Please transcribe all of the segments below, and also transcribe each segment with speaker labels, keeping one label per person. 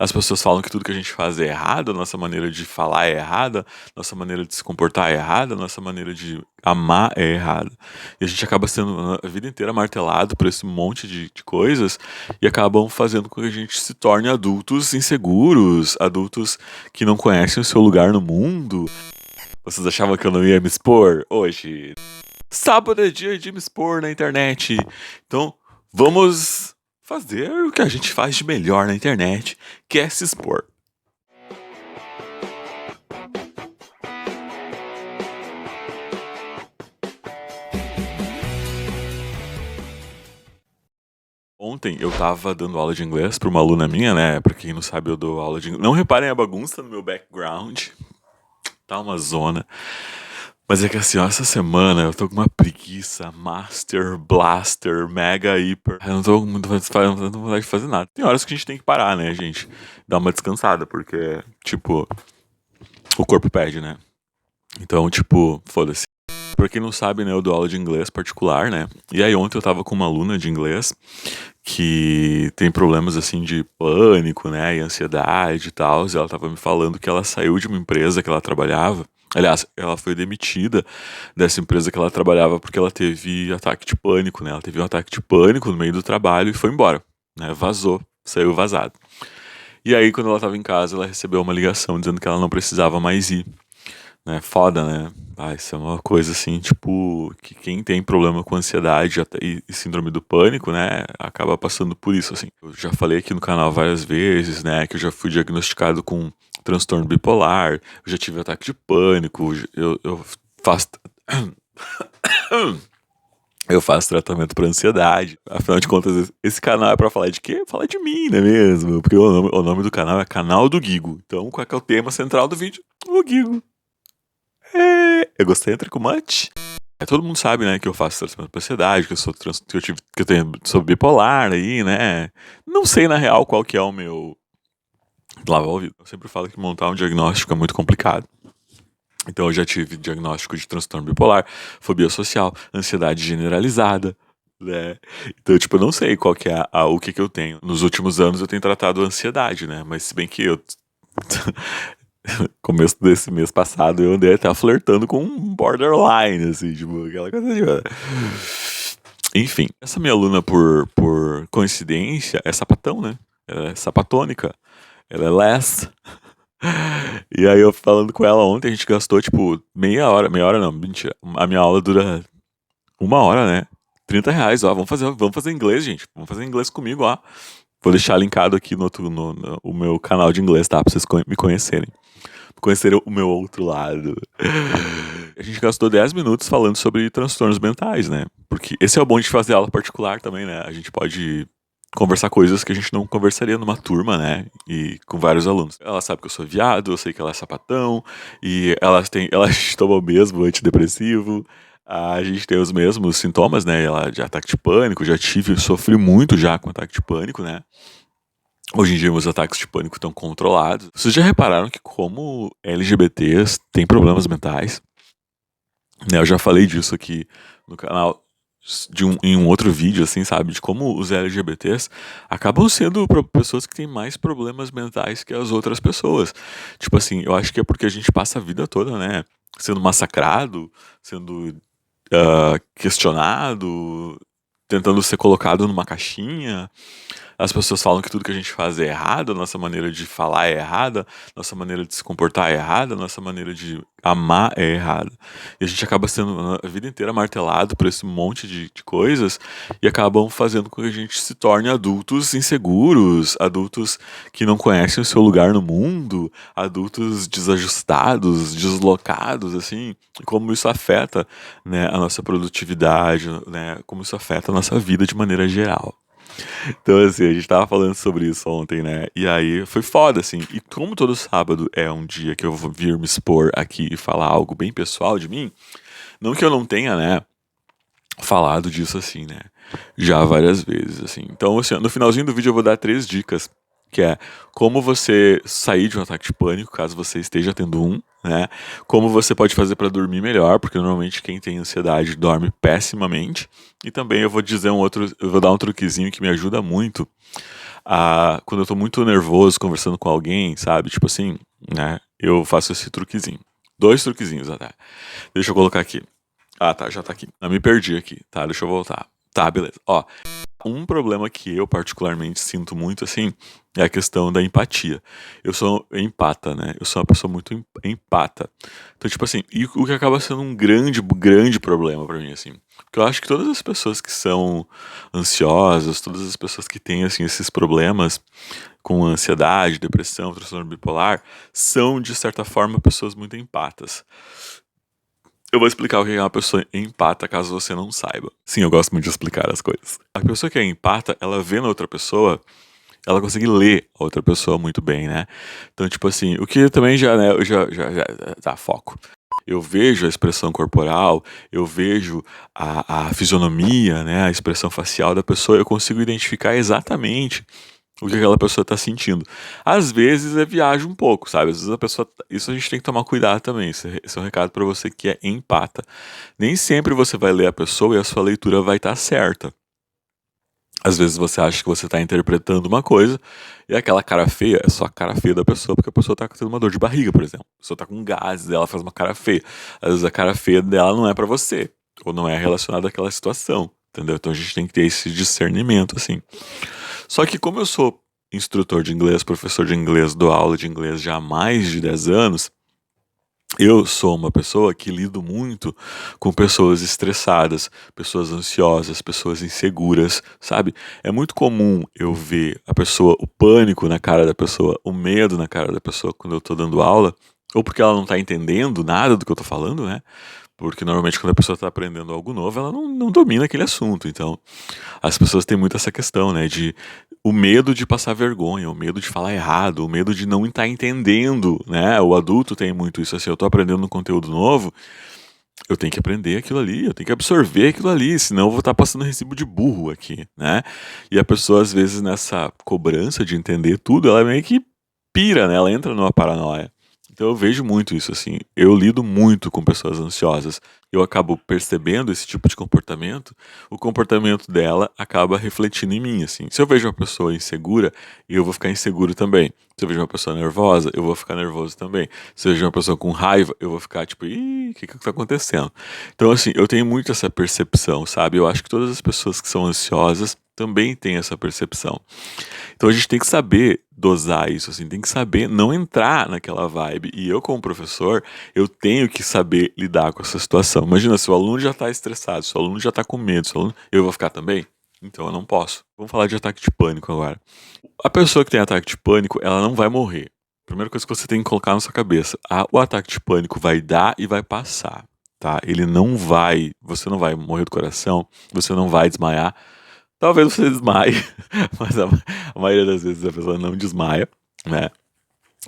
Speaker 1: As pessoas falam que tudo que a gente faz é errado, a nossa maneira de falar é errada, nossa maneira de se comportar é errada, nossa maneira de amar é errada. E a gente acaba sendo a vida inteira martelado por esse monte de coisas e acabam fazendo com que a gente se torne adultos inseguros, adultos que não conhecem o seu lugar no mundo. Vocês achavam que eu não ia me expor? Hoje, sábado é dia de me expor na internet. Então, vamos fazer o que a gente faz de melhor na internet, que é se expor. Ontem eu tava dando aula de inglês pra uma aluna minha, né? Pra quem não sabe, eu dou aula de inglês. Não reparem a bagunça no meu background. Tá uma zona. Mas é que assim, ó, essa semana eu tô com uma preguiça Master, Blaster, Mega, Hiper. Eu não tô com muita vontade de fazer nada. Tem horas que a gente tem que parar, né, gente? Dar uma descansada, porque, tipo, o corpo pede, né? Então, tipo, foda-se. Pra quem não sabe, né, eu dou aula de inglês particular, né? E aí ontem eu tava com uma aluna de inglês que tem problemas assim de pânico, né, e ansiedade e tal, e ela tava me falando que ela saiu de uma empresa que ela trabalhava. Aliás, ela foi demitida dessa empresa que ela trabalhava porque ela teve ataque de pânico, né? Ela teve um ataque de pânico no meio do trabalho e foi embora, né? Vazou, saiu vazado. E aí, quando ela tava em casa, ela recebeu uma ligação dizendo que ela não precisava mais ir, né? Foda, né? Ah, isso é uma coisa assim, tipo, que quem tem problema com ansiedade e síndrome do pânico, né, acaba passando por isso, assim. Eu já falei aqui no canal várias vezes, né, que eu já fui diagnosticado com transtorno bipolar, eu já tive ataque de pânico, eu faço. Eu faço tratamento pra ansiedade. Afinal de contas, esse canal é pra falar de quê? Falar de mim, não é mesmo? Porque o nome do canal é Canal do Guigo. Então, qual é que é o tema central do vídeo? O Guigo. É egocêntrico, much? Todo mundo sabe, né, que eu faço tratamento pra ansiedade, que eu sou bipolar aí, né? Não sei na real qual que é o meu. Lá vai o ouvido. Eu sempre falo que montar um diagnóstico é muito complicado. Então eu já tive diagnóstico de transtorno bipolar, fobia social, ansiedade generalizada, né? Então, tipo, eu não sei qual que é o que eu tenho. Nos últimos anos eu tenho tratado a ansiedade, né? Mas se bem que eu começo desse mês passado eu andei até flertando com um borderline, assim, tipo, aquela coisa de. Enfim, essa minha aluna, por coincidência, é sapatão, né? Ela é sapatônica. Ela é less. E aí eu falando com ela ontem, a gente gastou, tipo, meia hora não, mentira. A minha aula dura 1 hora, né? R$ 30, ó, vamos fazer inglês, gente. Vamos fazer inglês comigo, ó. Vou deixar linkado aqui no o meu canal de inglês, tá? Pra vocês me conhecerem. Conhecer o meu outro lado. A gente gastou 10 minutos falando sobre transtornos mentais, né? Porque esse é o bom de fazer aula particular também, né? A gente pode conversar coisas que a gente não conversaria numa turma, né? E com vários alunos. Ela sabe que eu sou viado, eu sei que ela é sapatão, e elas tomam o mesmo antidepressivo. A gente tem os mesmos sintomas, né? Ela de ataque de pânico, sofri muito já com ataque de pânico, né? Hoje em dia meus ataques de pânico estão controlados. Vocês já repararam que como LGBTs têm problemas mentais? Né, eu já falei disso aqui no canal em um outro vídeo, assim, sabe? De como os LGBTs acabam sendo pessoas que têm mais problemas mentais que as outras pessoas. Tipo assim, eu acho que é porque a gente passa a vida toda, né? Sendo massacrado, sendo questionado, tentando ser colocado numa caixinha. As pessoas falam que tudo que a gente faz é errado, a nossa maneira de falar é errada, nossa maneira de se comportar é errada, nossa maneira de amar é errada. E a gente acaba sendo a vida inteira martelado por esse monte de coisas e acabam fazendo com que a gente se torne adultos inseguros, adultos que não conhecem o seu lugar no mundo, adultos desajustados, deslocados, assim, como isso afeta, né, a nossa produtividade, né, como isso afeta a nossa vida de maneira geral. Então, assim, a gente tava falando sobre isso ontem, né? E aí foi foda, assim. E como todo sábado é um dia que eu vou vir me expor aqui e falar algo bem pessoal de mim, não que eu não tenha, né, falado disso assim, né? Já várias vezes, assim. Então, assim, no finalzinho do vídeo eu vou dar 3 dicas, que é como você sair de um ataque de pânico, caso você esteja tendo um, né? Como você pode fazer para dormir melhor, porque normalmente quem tem ansiedade dorme pessimamente. E também eu vou dar um truquezinho que me ajuda muito Quando eu tô muito nervoso conversando com alguém, sabe? Tipo assim, né? Eu faço esse truquezinho. 2 truquezinhos até. Deixa eu colocar aqui. Ah, tá, já tá aqui. Eu me perdi aqui, tá? Deixa eu voltar. Tá, beleza. Ó, um problema que eu particularmente sinto muito, assim, é a questão da empatia. Eu sou empata, né? Eu sou uma pessoa muito empata. Então, tipo assim, e o que acaba sendo um grande, grande problema pra mim, assim. Porque eu acho que todas as pessoas que são ansiosas, todas as pessoas que têm, assim, esses problemas com ansiedade, depressão, transtorno bipolar, são, de certa forma, pessoas muito empatas. Eu vou explicar o que é uma pessoa empata, caso você não saiba. Sim, eu gosto muito de explicar as coisas. A pessoa que é empata, ela vê na outra pessoa, ela consegue ler a outra pessoa muito bem, né? Então, tipo assim, o que também já, né, já dá foco. Eu vejo a expressão corporal, eu vejo a fisionomia, né, a expressão facial da pessoa, eu consigo identificar exatamente o que aquela pessoa tá sentindo. Às vezes viaja um pouco, sabe? Às vezes a pessoa. Isso a gente tem que tomar cuidado também. Esse é um recado pra você que é empata. Nem sempre você vai ler a pessoa e a sua leitura vai estar certa. Às vezes você acha que você tá interpretando uma coisa e aquela cara feia é só a cara feia da pessoa, porque a pessoa tá tendo uma dor de barriga, por exemplo. A pessoa tá com gases, ela faz uma cara feia. Às vezes a cara feia dela não é pra você, ou não é relacionada àquela situação, entendeu? Então a gente tem que ter esse discernimento, assim. Só que como eu sou instrutor de inglês, professor de inglês, dou aula de inglês já há mais de 10 anos, eu sou uma pessoa que lido muito com pessoas estressadas, pessoas ansiosas, pessoas inseguras, sabe? É muito comum eu ver a pessoa, o pânico na cara da pessoa, o medo na cara da pessoa quando eu tô dando aula, ou porque ela não tá entendendo nada do que eu tô falando, né? Porque normalmente quando a pessoa tá aprendendo algo novo, ela não domina aquele assunto. Então, as pessoas têm muito essa questão, né, de o medo de passar vergonha, o medo de falar errado, o medo de não estar entendendo, né? O adulto tem muito isso assim, eu tô aprendendo um conteúdo novo, eu tenho que aprender aquilo ali, eu tenho que absorver aquilo ali, senão eu vou estar passando recibo de burro aqui, né? E a pessoa às vezes nessa cobrança de entender tudo, ela meio que pira, né? Ela entra numa paranoia. Então eu vejo muito isso assim. Eu lido muito com pessoas ansiosas. Eu acabo percebendo esse tipo de comportamento, o comportamento dela acaba refletindo em mim, assim. Se eu vejo uma pessoa insegura, eu vou ficar inseguro também. Se eu vejo uma pessoa nervosa, eu vou ficar nervoso também. Se eu vejo uma pessoa com raiva, eu vou ficar tipo, ih, o que tá acontecendo? Então, assim, eu tenho muito essa percepção, sabe? Eu acho que todas as pessoas que são ansiosas também têm essa percepção. Então a gente tem que saber dosar isso, assim, tem que saber não entrar naquela vibe. E eu, como professor, eu tenho que saber lidar com essa situação. Imagina, se o aluno já tá estressado, se o aluno já tá com medo, se o aluno... eu vou ficar também? Então eu não posso. Vamos falar de ataque de pânico agora. A pessoa que tem ataque de pânico, ela não vai morrer. Primeira coisa que você tem que colocar na sua cabeça: o ataque de pânico vai dar e vai passar, tá? Ele não vai, você não vai morrer do coração, você não vai desmaiar. Talvez você desmaie, mas a maioria das vezes a pessoa não desmaia, né?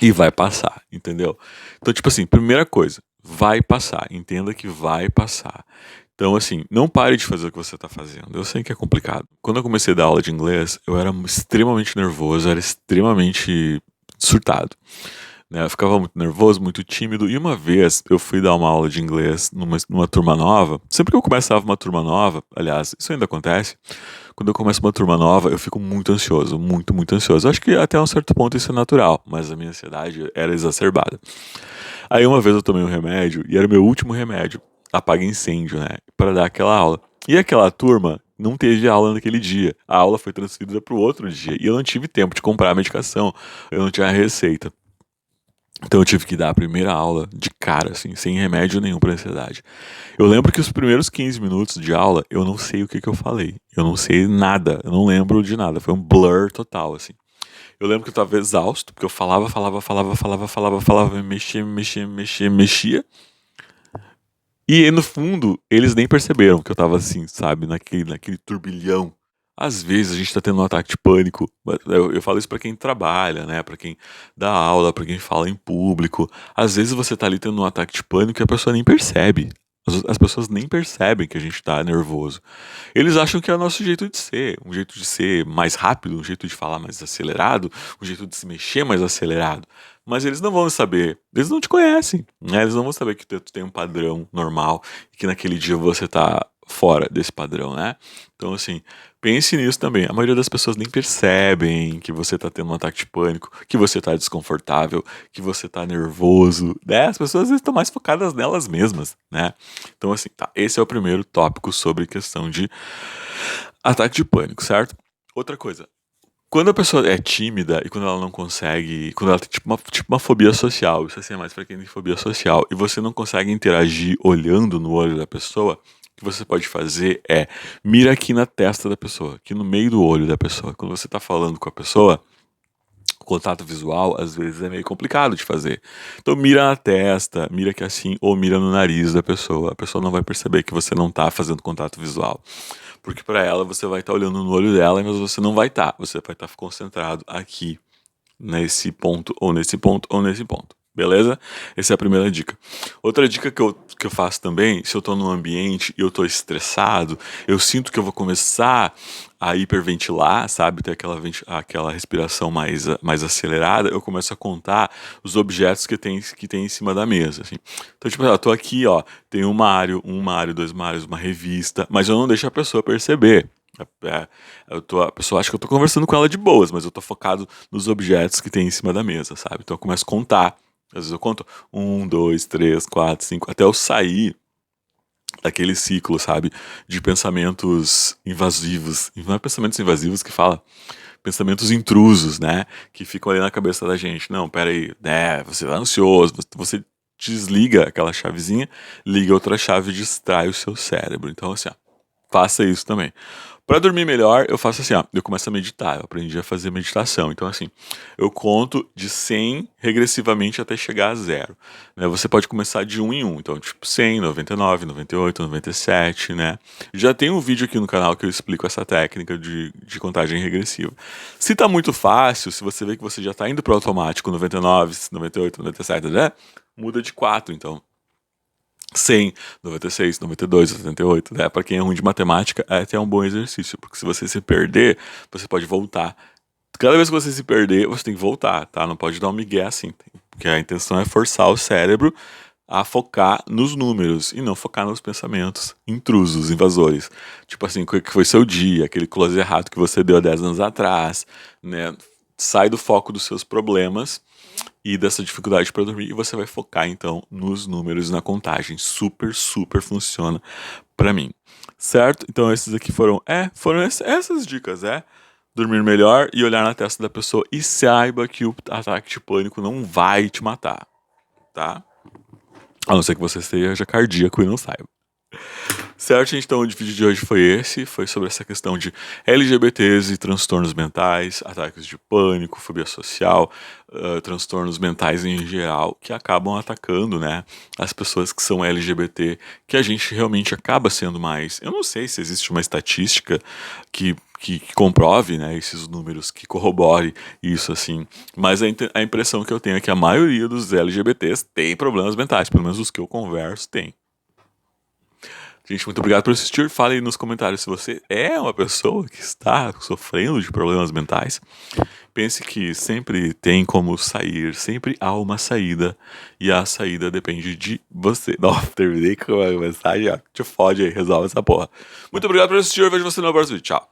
Speaker 1: E vai passar, entendeu? Então, tipo assim, primeira coisa, vai passar. Entenda que vai passar. Então, assim, não pare de fazer o que você tá fazendo. Eu sei que é complicado. Quando eu comecei a dar aula de inglês, eu era extremamente nervoso, eu era extremamente surtado, né? Eu ficava muito nervoso, muito tímido. E uma vez eu fui dar uma aula de inglês numa turma nova. Sempre que eu começava uma turma nova, aliás, isso ainda acontece. Quando eu começo uma turma nova, eu fico muito ansioso, muito, muito ansioso. Acho que até um certo ponto isso é natural, mas a minha ansiedade era exacerbada. Aí uma vez eu tomei um remédio, e era o meu último remédio, apaga incêndio, né, para dar aquela aula. E aquela turma não teve aula naquele dia. A aula foi transferida para o outro dia, e eu não tive tempo de comprar a medicação, eu não tinha a receita. Então eu tive que dar a primeira aula de cara, assim, sem remédio nenhum pra ansiedade. Eu lembro que os primeiros 15 minutos de aula, eu não sei o que eu falei. Eu não sei nada, eu não lembro de nada. Foi um blur total, assim. Eu lembro que eu tava exausto, porque eu falava, mexia. E no fundo, eles nem perceberam que eu tava assim, sabe, naquele turbilhão. Às vezes a gente tá tendo um ataque de pânico. Eu falo isso pra quem trabalha, né? Pra quem dá aula, pra quem fala em público. Às vezes você tá ali tendo um ataque de pânico e a pessoa nem percebe. As pessoas nem percebem que a gente tá nervoso. Eles acham que é o nosso jeito de ser. Um jeito de ser mais rápido, um jeito de falar mais acelerado, um jeito de se mexer mais acelerado. Mas eles não vão saber, eles não te conhecem, né? Eles não vão saber que tu tem um padrão normal e que naquele dia você tá fora desse padrão, né? Então, assim, pense nisso também. A maioria das pessoas nem percebem que você tá tendo um ataque de pânico, que você tá desconfortável, que você tá nervoso, né? As pessoas às vezes estão mais focadas nelas mesmas, né? Então, assim, tá. Esse é o primeiro tópico sobre questão de ataque de pânico, certo? Outra coisa. Quando a pessoa é tímida e quando ela não consegue, quando ela tem tipo uma fobia social, isso assim é mais pra quem tem fobia social, e você não consegue interagir olhando no olho da pessoa, o que você pode fazer é mira aqui na testa da pessoa, aqui no meio do olho da pessoa. Quando você tá falando com a pessoa, o contato visual às vezes é meio complicado de fazer. Então mira na testa, mira aqui assim, ou mira no nariz da pessoa. A pessoa não vai perceber que você não tá fazendo contato visual. Porque para ela você vai estar olhando no olho dela, mas você não vai estar. Você vai estar concentrado aqui, nesse ponto, ou nesse ponto, ou nesse ponto. Beleza? Essa é a primeira dica. Outra dica que eu faço também, se eu tô num ambiente e eu tô estressado, eu sinto que eu vou começar a hiperventilar, sabe? Ter aquela respiração mais acelerada, eu começo a contar os objetos que tem em cima da mesa, assim. Então, tipo, eu tô aqui, ó, tem um Mario, dois Marios, uma revista, mas eu não deixo a pessoa perceber. É, a pessoa acha que eu tô conversando com ela de boas, mas eu tô focado nos objetos que tem em cima da mesa, sabe? Então eu começo a contar. Às vezes eu conto um, dois, três, quatro, cinco, até eu sair daquele ciclo, sabe? De pensamentos invasivos. E não é pensamentos invasivos que fala, pensamentos intrusos, né? Que ficam ali na cabeça da gente. Não, peraí, né? Você tá ansioso, você desliga aquela chavezinha, liga outra chave e distrai o seu cérebro. Então, assim, ó, faça isso também. Para dormir melhor, eu faço assim, ó, eu começo a meditar, eu aprendi a fazer meditação. Então, assim, eu conto de 100 regressivamente até chegar a zero, né? Você pode começar de um em um, então, tipo, 100, 99, 98, 97, né? Já tem um vídeo aqui no canal que eu explico essa técnica de contagem regressiva. Se tá muito fácil, se você vê que você já tá indo pro automático, 99, 98, 97, né? Muda de 4, então. 100, 96, 92, 78, né? Para quem é ruim de matemática, é até um bom exercício, porque se você se perder, você pode voltar. Cada vez que você se perder, você tem que voltar, tá? Não pode dar um migué assim, porque a intenção é forçar o cérebro a focar nos números e não focar nos pensamentos intrusos, invasores. Tipo assim, o que foi seu dia, aquele close errado que você deu há 10 anos atrás, né? Sai do foco dos seus problemas e dessa dificuldade para dormir, e você vai focar então nos números, na contagem. Super, super funciona para mim. Certo? Então esses aqui foram essas dicas, dormir melhor e olhar na testa da pessoa e saiba que o ataque de pânico não vai te matar, tá? A não ser que você seja cardíaco e não saiba. Certo, gente? Então o vídeo de hoje foi esse. Foi sobre essa questão de LGBTs e transtornos mentais, ataques de pânico, fobia social, transtornos mentais em geral, que acabam atacando, né, as pessoas que são LGBT, que a gente realmente acaba sendo mais. Eu não sei se existe uma estatística que comprove, né, esses números, que corrobore isso, assim. Mas a impressão que eu tenho é que a maioria dos LGBTs tem problemas mentais, pelo menos os que eu converso tem. Gente, muito obrigado por assistir. Fale aí nos comentários se você é uma pessoa que está sofrendo de problemas mentais. Pense que sempre tem como sair, sempre há uma saída, e a saída depende de você. Não, terminei com uma mensagem, ó. Te fode aí, resolve essa porra. Muito obrigado por assistir. Eu vejo você no próximo vídeo. Tchau.